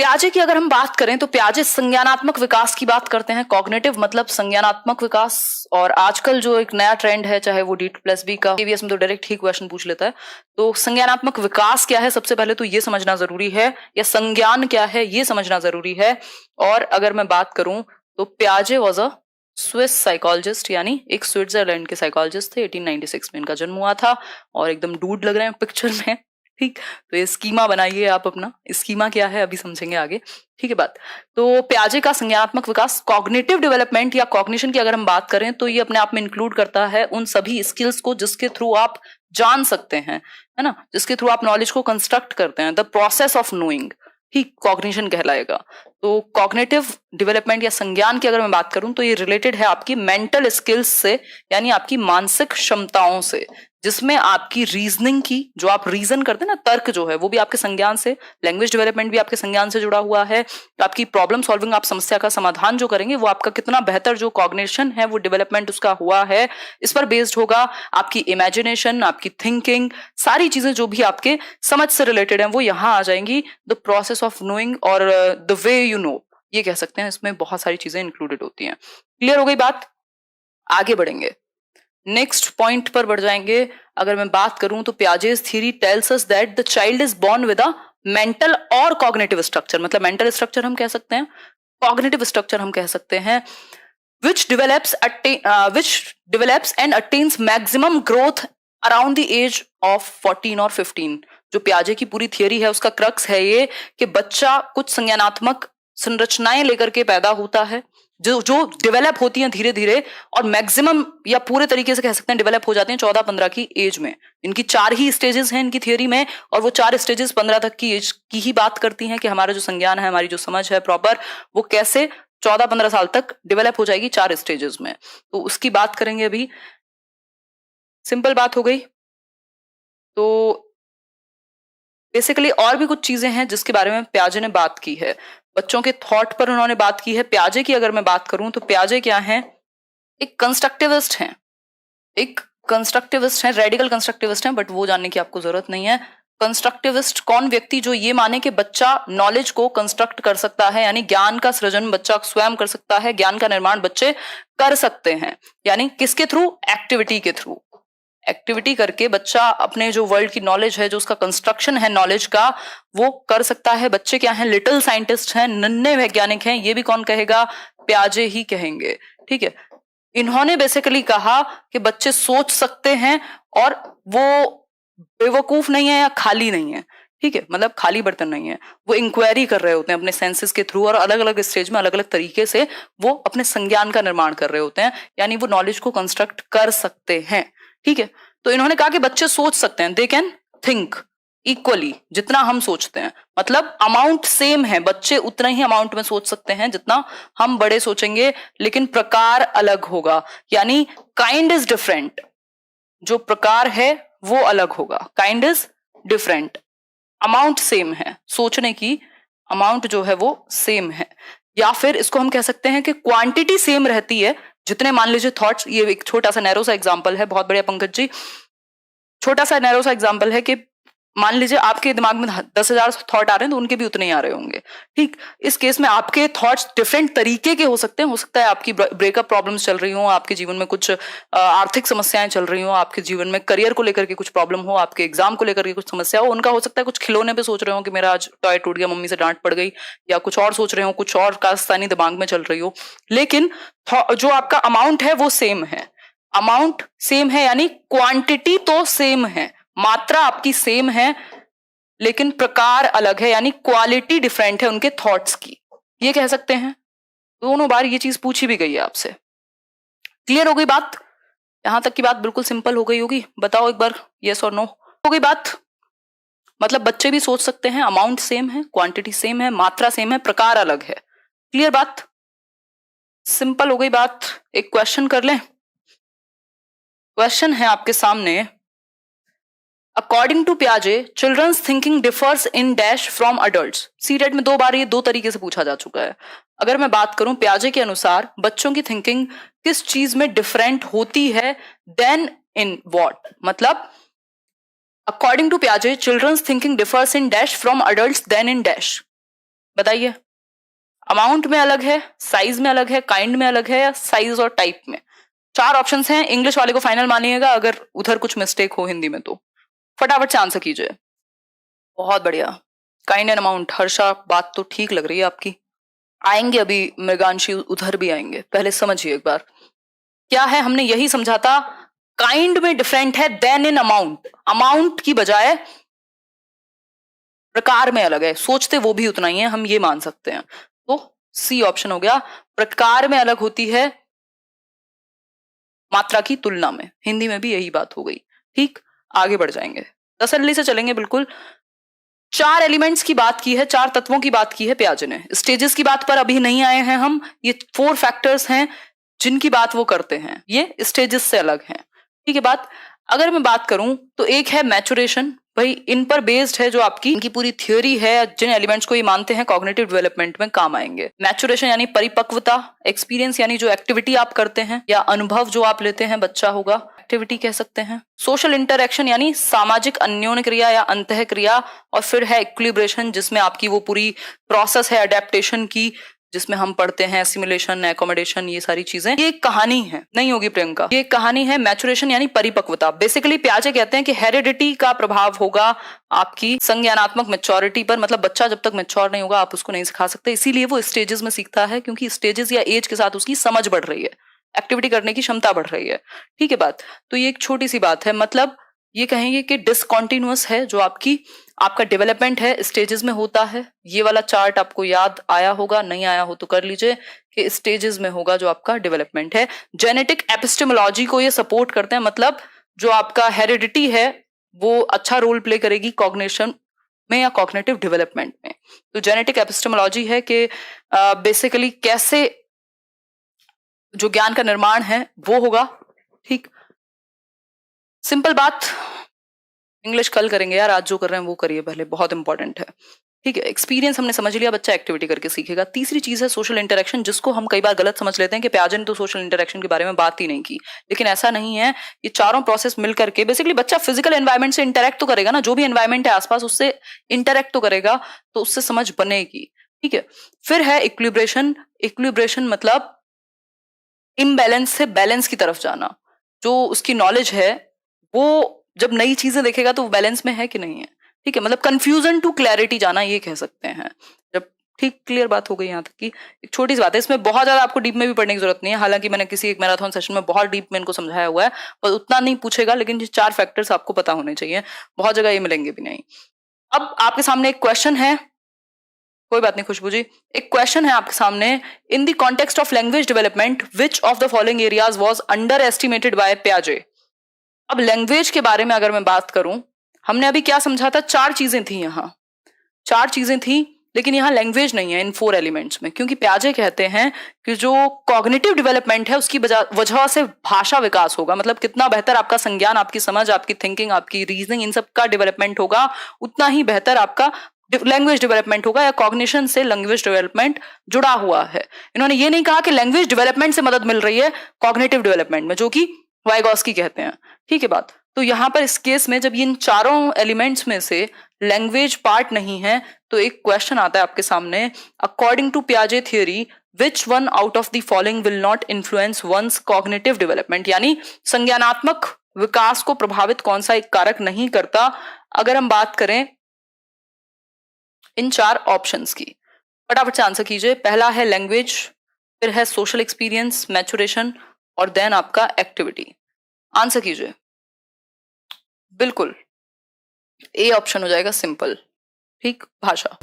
प्याजे की अगर हम बात करें तो प्याजे संज्ञानात्मक विकास की बात करते हैं। कॉग्निटिव मतलब संज्ञानात्मक विकास। और आजकल जो एक नया ट्रेंड है, चाहे वो D+B का, KVS में तो डायरेक्ट ही क्वेश्चन पूछ लेता है। तो संज्ञानात्मक विकास क्या है, सबसे पहले तो ये समझना जरूरी है, या संज्ञान क्या है ये समझना जरूरी है। और अगर मैं बात करूं तो प्याजे वॉज अ स्विस साइकोलॉजिस्ट, यानी एक स्विट्जरलैंड के साइकोलॉजिस्ट थे। 1896 में इनका जन्म हुआ था और एकदम डूड लग रहे हैं पिक्चर में। ठीक, तो ये स्कीमा बनाइए आप अपना। स्कीमा क्या है अभी समझेंगे आगे, ठीक है बात। तो प्याजे का संज्ञानात्मक विकास, कॉग्निटिव डेवलपमेंट या कॉग्निशन की अगर हम बात करें तो ये अपने आप में इंक्लूड करता है उन सभी स्किल्स को जिसके थ्रू आप जान सकते हैं, है ना, जिसके थ्रू आप नॉलेज को कंस्ट्रक्ट करते हैं। The process of knowing he cognition कहलाएगा। तो कॉग्निटिव डेवलपमेंट या संज्ञान की अगर मैं बात करूं तो ये रिलेटेड है आपकी मेंटल स्किल्स से, यानी आपकी मानसिक क्षमताओं से, जिसमें आपकी रीजनिंग की, जो आप रीजन करते हैं ना, तर्क जो है वो भी आपके संज्ञान से, लैंग्वेज डेवलपमेंट भी आपके संज्ञान से जुड़ा हुआ है। तो आपकी प्रॉब्लम सॉल्विंग, आप समस्या का समाधान जो करेंगे वो आपका कितना बेहतर जो कॉग्निशन है वो डेवलपमेंट उसका हुआ है, इस पर बेस्ड होगा। आपकी इमेजिनेशन, आपकी थिंकिंग, सारी चीजें जो भी आपके समझ से रिलेटेड है वो यहां आ जाएंगी। द प्रोसेस ऑफ नोइंग और द वे यू नो, ये कह सकते हैं, इसमें बहुत सारी चीजें इंक्लूडेड होती हैं। क्लियर हो गई बात? आगे बढ़ेंगे, नेक्स्ट पॉइंट पर बढ़ जाएंगे। अगर मैं बात करूं तो Piaget's theory tells us that the child is born with a mental और कॉग्निटिव स्ट्रक्चर। मतलब मेंटल स्ट्रक्चर हम कह सकते हैं, कॉग्निटिव स्ट्रक्चर हम कह सकते हैं, which develops and attains maximum growth around the age of 14 और 15। जो पियाजे की पूरी थियरी है उसका क्रक्स है ये कि बच्चा कुछ संज्ञानात्मक संरचनाएं लेकर के पैदा होता है जो जो डेवलप होती हैं धीरे धीरे, और मैक्सिमम या पूरे तरीके से कह सकते हैं डेवलप हो जाते हैं 14-15 की एज में। इनकी 4 ही स्टेजेस हैं इनकी थियरी में, और वो 4 स्टेजेस 15 तक की एज की ही बात करती हैं कि हमारा जो संज्ञान है, हमारी जो समझ है प्रॉपर, वो कैसे 14-15 साल तक डेवलप हो जाएगी 4 स्टेजेस में। तो उसकी बात करेंगे अभी। सिंपल बात हो गई। तो बेसिकली और भी कुछ चीजें हैं जिसके बारे में प्याजे ने बात की है। बच्चों के थॉट पर उन्होंने बात की है। प्याजे की अगर मैं बात करूं तो प्याजे क्या है, एक कंस्ट्रक्टिविस्ट हैं, एक कंस्ट्रक्टिविस्ट हैं, रेडिकल कंस्ट्रक्टिविस्ट हैं, बट वो जानने की आपको जरूरत नहीं है। कंस्ट्रक्टिविस्ट कौन व्यक्ति जो ये माने कि बच्चा नॉलेज को कंस्ट्रक्ट कर सकता है, यानी ज्ञान का सृजन बच्चा स्वयं कर सकता है, ज्ञान का निर्माण बच्चे कर सकते हैं। यानी किसके थ्रू? एक्टिविटी के थ्रू। एक्टिविटी करके बच्चा अपने जो वर्ल्ड की नॉलेज है, जो उसका कंस्ट्रक्शन है नॉलेज का, वो कर सकता है। बच्चे क्या हैं? लिटिल साइंटिस्ट हैं, नन्हे वैज्ञानिक हैं। ये भी कौन कहेगा? प्याजे ही कहेंगे। ठीक है, इन्होंने बेसिकली कहा कि बच्चे सोच सकते हैं और वो बेवकूफ नहीं है या खाली नहीं है। ठीक है, मतलब खाली बर्तन नहीं है, वो इंक्वायरी कर रहे होते हैं अपने सेंसेस के थ्रू, और अलग अलग स्टेज में अलग अलग तरीके से वो अपने संज्ञान का निर्माण कर रहे होते हैं, यानी वो नॉलेज को कंस्ट्रक्ट कर सकते हैं। ठीक है, तो इन्होंने कहा कि बच्चे सोच सकते हैं, दे कैन थिंक इक्वली, जितना हम सोचते हैं। मतलब अमाउंट सेम है, बच्चे उतना ही अमाउंट में सोच सकते हैं जितना हम बड़े सोचेंगे, लेकिन प्रकार अलग होगा, यानी काइंड इज डिफरेंट। जो प्रकार है वो अलग होगा, kind is different. Amount same है, सोचने की अमाउंट जो है वो सेम है। या फिर इसको हम कह सकते हैं कि क्वांटिटी सेम रहती है, जितने मान लीजिए थॉट्स, ये एक छोटा सा नैरो सा एग्जांपल है, बहुत बढ़िया पंकज जी, छोटा सा नैरो सा एग्जांपल है कि मान लीजिए आपके दिमाग में 10,000 थॉट आ रहे हैं तो उनके भी उतने ही आ रहे होंगे। ठीक, इस केस में आपके थॉट्स डिफरेंट तरीके के हो सकते हैं। हो सकता है आपकी ब्रेकअप प्रॉब्लम्स चल रही हो, आपके जीवन में कुछ आर्थिक समस्याएं चल रही हो, आपके जीवन में करियर को लेकर के कुछ प्रॉब्लम हो, आपके एग्जाम को लेकर के कुछ समस्या हो। उनका हो सकता है कुछ खिलौने पे सोच रहे हो कि मेरा आज टॉय टूट गया, मम्मी से डांट पड़ गई, या कुछ और सोच रहे हो, कुछ और कारस्तानी दिमाग में चल रही हो। लेकिन जो आपका अमाउंट है वो सेम है। अमाउंट सेम है यानी क्वांटिटी तो सेम है, मात्रा आपकी सेम है, लेकिन प्रकार अलग है, यानी क्वालिटी डिफरेंट है उनके थॉट्स की, ये कह सकते हैं। दोनों बार ये चीज पूछी भी गई है आपसे। क्लियर हो गई बात? यहां तक की बात बिल्कुल सिंपल हो गई होगी। बताओ एक बार यस और नो। हो गई बात? मतलब बच्चे भी सोच सकते हैं, अमाउंट सेम है, क्वांटिटी सेम है, मात्रा सेम है, प्रकार अलग है। क्लियर बात? सिंपल हो गई बात। एक क्वेश्चन कर लें। क्वेश्चन है आपके सामने, अकॉर्डिंग टू पियाजे children's thinking differs in dash from adults. CTET में 2 बार ये 2 तरीके से पूछा जा चुका है। अगर मैं बात करूं पियाजे के अनुसार बच्चों की थिंकिंग किस चीज में डिफरेंट होती है, देन इन व्हाट। मतलब अकॉर्डिंग टू पियाजे children's thinking differs in dash from adults then in dash. बताइए, अमाउंट में अलग है, साइज में अलग है, काइंड में अलग है, या साइज और टाइप में? 4 ऑप्शंस हैं, इंग्लिश वाले को फाइनल मानिएगा अगर उधर कुछ मिस्टेक हो हिंदी में तो। फटाफट से आंसर कीजिए। बहुत बढ़िया, काइंड एंड अमाउंट। हर्षा, बात तो ठीक लग रही है आपकी। आएंगे अभी मृगांशी, उधर भी आएंगे, पहले समझिए एक बार क्या है। हमने यही समझा था, काइंड में डिफरेंट है देन इन अमाउंट। अमाउंट की बजाय प्रकार में अलग है, सोचते वो भी उतना ही है, हम ये मान सकते हैं। तो सी ऑप्शन हो गया, प्रकार में अलग होती है मात्रा की तुलना में। हिंदी में भी यही बात हो गई। ठीक, आगे बढ़ जाएंगे, तसल्ली से चलेंगे बिल्कुल। 4 एलिमेंट्स की बात की है, 4 तत्वों की बात की है पियाजे ने। स्टेजेस की बात पर अभी नहीं आए हैं हम, ये 4 फैक्टर्स हैं जिनकी बात वो करते हैं, ये स्टेजेस से अलग हैं। ठीक है बात। अगर मैं बात करूं तो एक है मैचुरेशन, भाई इन पर बेस्ड है जो आपकी इनकी पूरी थ्योरी है, जिन एलिमेंट्स को ये मानते हैं कॉग्निटिव डेवलपमेंट में काम आएंगे। मैचुरेशन यानी परिपक्वता, एक्सपीरियंस यानी जो एक्टिविटी आप करते हैं या अनुभव जो आप लेते हैं, बच्चा होगा, एक्टिविटी कह सकते हैं। सोशल इंटरेक्शन यानी सामाजिक अन्योन्य क्रिया या अंतः क्रिया, और फिर है इक्विलिब्रेशन जिसमें आपकी वो पूरी प्रोसेस है अडेप्टेशन की, जिसमें हम पढ़ते हैं सिमुलेशन, एकोमोडेशन, ये सारी चीजें। ये एक कहानी है, नहीं होगी प्रियंका, ये एक कहानी है। मैचुरेशन यानी परिपक्वता। बेसिकली पियाजे कहते हैं कि हेरिडिटी का प्रभाव होगा आपकी संज्ञानात्मक मैच्योरिटी पर, मतलब बच्चा जब तक मैच्योर नहीं होगा आप उसको नहीं सिखा सकते, इसीलिए वो स्टेजेस में सीखता है, क्योंकि स्टेजेस या एज के साथ उसकी समझ बढ़ रही है, एक्टिविटी करने की क्षमता बढ़ रही है। ठीक है बात। तो ये एक छोटी सी बात है, मतलब ये कहेंगे कि डिसकॉन्टिन्यूअस है जो आपका डेवलपमेंट है, स्टेजेस में होता है। ये वाला चार्ट आपको याद आया होगा, नहीं आया हो तो कर लीजिए, कि स्टेजेस में होगा जो आपका डेवलपमेंट है। जेनेटिक एपिस्टेमोलॉजी को ये सपोर्ट करते हैं, मतलब जो आपका हेरिडिटी है वो अच्छा रोल प्ले करेगी कॉग्निशन में या कॉग्निटिव डेवलपमेंट में। तो जेनेटिक एपिस्टेमोलॉजी है कि बेसिकली कैसे जो ज्ञान का निर्माण है वो होगा। ठीक, सिंपल बात। इंग्लिश कल करेंगे यार, आज जो कर रहे हैं वो करिए पहले, बहुत इंपॉर्टेंट है। ठीक है, एक्सपीरियंस हमने समझ लिया, बच्चा एक्टिविटी करके सीखेगा। तीसरी चीज है सोशल इंटरेक्शन, जिसको हम कई बार गलत समझ लेते हैं कि पियाजे ने तो सोशल इंटरेक्शन के बारे में बात ही नहीं की, लेकिन ऐसा नहीं है। ये चारों प्रोसेस मिलकर के बेसिकली बच्चा फिजिकल एनवायरनमेंट से इंटरेक्ट तो करेगा ना, जो भी एनवायरनमेंट है आसपास उससे इंटरेक्ट तो करेगा, तो उससे समझ बनेगी। ठीक है, फिर है इक्विलिब्रेशन। इक्विलिब्रेशन मतलब इम्बैलेंस से बैलेंस की तरफ जाना। जो उसकी नॉलेज है वो जब नई चीजें देखेगा तो वो बैलेंस में है कि नहीं है। ठीक है, मतलब कंफ्यूजन टू क्लैरिटी जाना, ये कह सकते हैं। जब ठीक क्लियर बात हो गई यहाँ तक की, एक छोटी सी बात है, इसमें बहुत ज्यादा आपको डीप में भी पढ़ने की जरूरत नहीं है। हालांकि मैंने किसी एक मैराथन सेशन में बहुत डीप में इनको समझाया हुआ है, पर उतना नहीं पूछेगा, लेकिन ये 4 फैक्टर्स आपको पता होने चाहिए, बहुत जगह ये मिलेंगे भी नहीं। अब आपके सामने एक क्वेश्चन है, कोई बात नहीं खुशबू जी, एक क्वेश्चन है आपके सामने। In the context of language development which of the following areas was under estimated by? अब लैंग्वेज के बारे में अगर मैं बात करूं, हमने अभी क्या समझा था, 4 चीजें थी यहाँ, 4 चीजें थी, लेकिन यहाँ लैंग्वेज नहीं है इन 4 एलिमेंट्स में, क्योंकि पियाजे कहते हैं कि जो कॉग्निटिव डेवलपमेंट है उसकी वजह से भाषा विकास होगा, मतलब कितना बेहतर आपका संज्ञान, आपकी समझ, आपकी थिंकिंग, आपकी रीजनिंग, इन सब का डेवलपमेंट होगा, उतना ही बेहतर आपका लैंग्वेज डेवलपमेंट होगा, या कॉग्निशन से लैंग्वेज डेवलपमेंट जुड़ा हुआ है। इन्होंने ये नहीं कहा कि लैंग्वेज डेवलपमेंट से मदद मिल रही है कॉग्निटिव डेवलपमेंट में, जो कि वाइगॉस्की कहते हैं। ठीक है बात। तो यहां पर इस केस में जब इन चारों एलिमेंट्स में से लैंग्वेज पार्ट नहीं है, तो एक क्वेश्चन आता है आपके सामने, अकॉर्डिंग टू पियाजे theory which one out of the following will not influence one's cognitive development, यानी संज्ञानात्मक विकास को प्रभावित कौन सा एक कारक नहीं करता। अगर हम बात करें इन 4 ऑप्शंस की, फटाफट से आंसर कीजिए। पहला है लैंग्वेज, फिर है सोशल एक्सपीरियंस, मैचुरेशन, और देन आपका एक्टिविटी। आंसर कीजिए। बिल्कुल ए ऑप्शन हो जाएगा सिंपल। ठीक, भाषा।